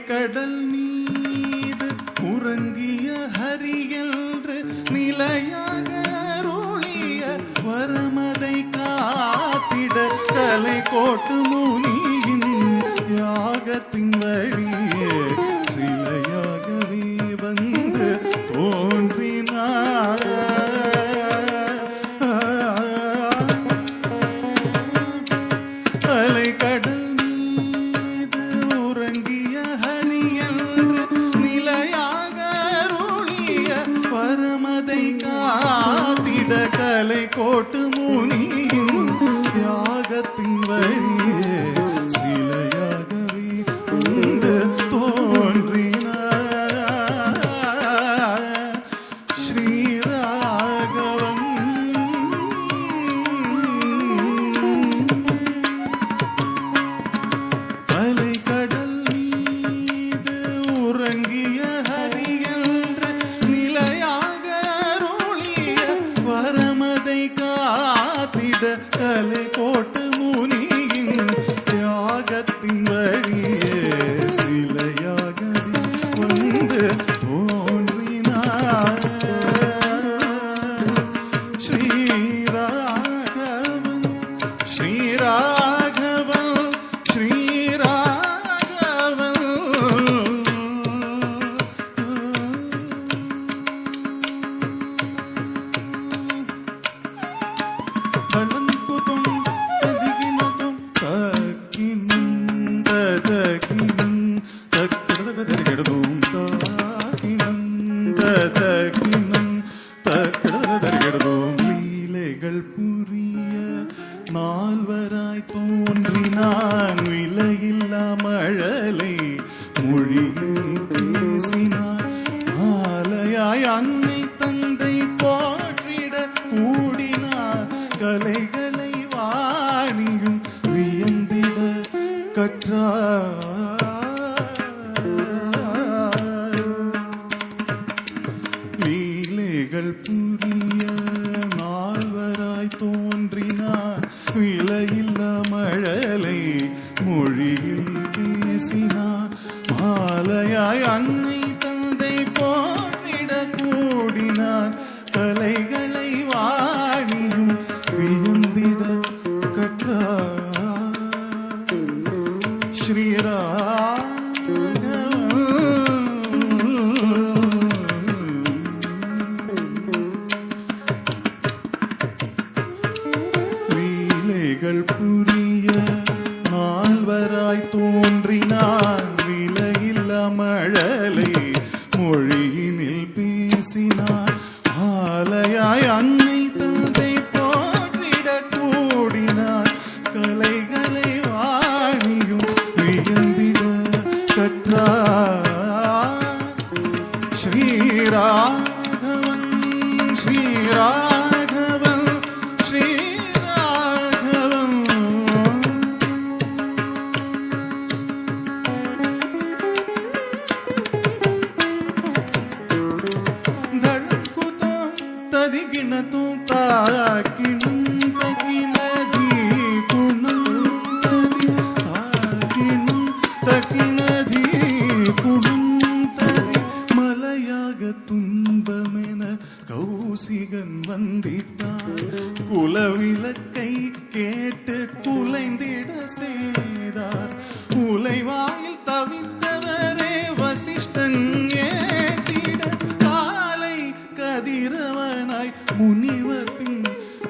கடல் மீது உறங்கிய ஹரியன்று நிலையாக அருளிய வரமதை காத்திட கலை கோட்டு முனியின் யாகத்தின் வழியே சிலையாகவே வந்து தோன்றினார். அலை கடல் கலை கோட்டு முனியின் யாகத்தின் வழியே சிலையாகவே வந்து தோன்றினார். ஸ்ரீராகவன் அலை கடல் மீது உறங்கிய ஹரியன்று நிலையாக அருளிய வரமதை காத்திட கலை கோட்டு முனியின் யாகத்தின் வழியே சிலையாக வந்து தோன்றினார். ஸ்ரீராகவன் ஸ்ரீராகவன் ஸ்ரீராகவன் லீலைகள் புரிய நால்வராய் தோன்றினான் விலையில்லா மழலை மொழியில் பேசினார். ஆலையாய் அன்னை தந்தை போற்றிட கூடினார். கலைகளை வாணியும் வியந்திட கற்றார். லீலைகள் புரிய நால்வராய் தோன்றினார் விலையில்லா மழலை மொழியில் பேசினார். மாலையாய் அன்னை தந்தை போற்றிட கூடினார். கலைகளை வாணியும் வியந்திட கற்றார். லீலைகள் புரிய நால்வராய் தோன்றினான் விலையில்லா மழலை மொழியினில் பேசினார். ஆலையாய் அன்னை தந்தை போற்றிட கூடினார். கலைகளை வாணியும் வியந்திட கற்றார். ஸ்ரீராகவன் ஸ்ரீராகவன் ஸ்ரீராகவன் தடுக்குதம் ததிகிணத்தும் தாக்கினும் தகினதி குணம் தாக்கினும் தகினதி குணம் தரி மலையாக துன்பமென கௌசிகன் வந்திட்டான். குலவிளக்கை கேட்டு குலைந்திட செய்தார். உலைவாயில் தவித்தவரே வசிஷ்டன் ஏத்திட காலை கதிரவனாய் முனிவர் பின்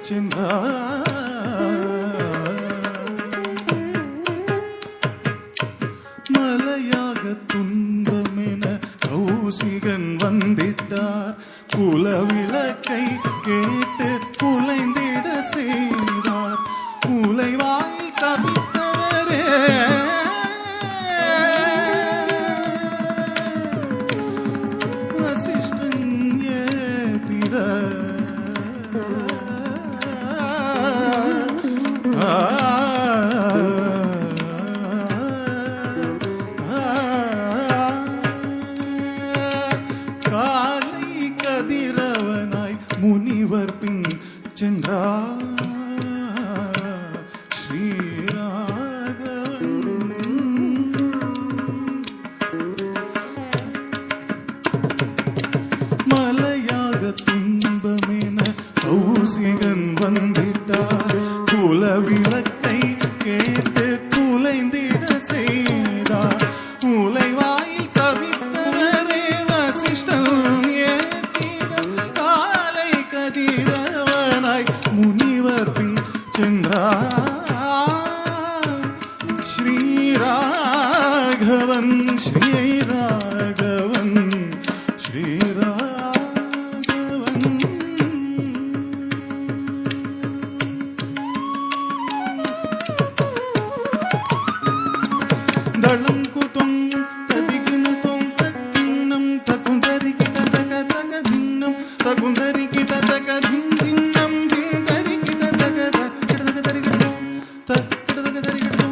சென்றார். மலையாக துன்பமென கௌசிகன் வந்திட்டார். குலவிளக்கை கேட்டு குலைந்திட செய்தார். உலைவாயில் தவித்தவரே வசிஷ்டன் ஏத்திட மலையாக துன்பமென கௌசிகன் வந்திட்டார் குலவிளக்கை கேட்டு குலைந்திட செய்தார் உலைவாயில் கவித்தவரே வசிஷ்டன் ஏத்திட காலை கதிரவனாய் முனிவர் பின் சென்றார் ஸ்ரீராகவன் ஸ்ரீராகவன் ஸ்ரீராகவன் தளம் குதும் ததிகிணதும் தக்கிண்ணம் தகுந்தரிகிட தக தக தின்னம் தகுந்தரிகிட தக தின்னம் திந்தரிகிட தக தக தரிகிட தக தக தரிகிட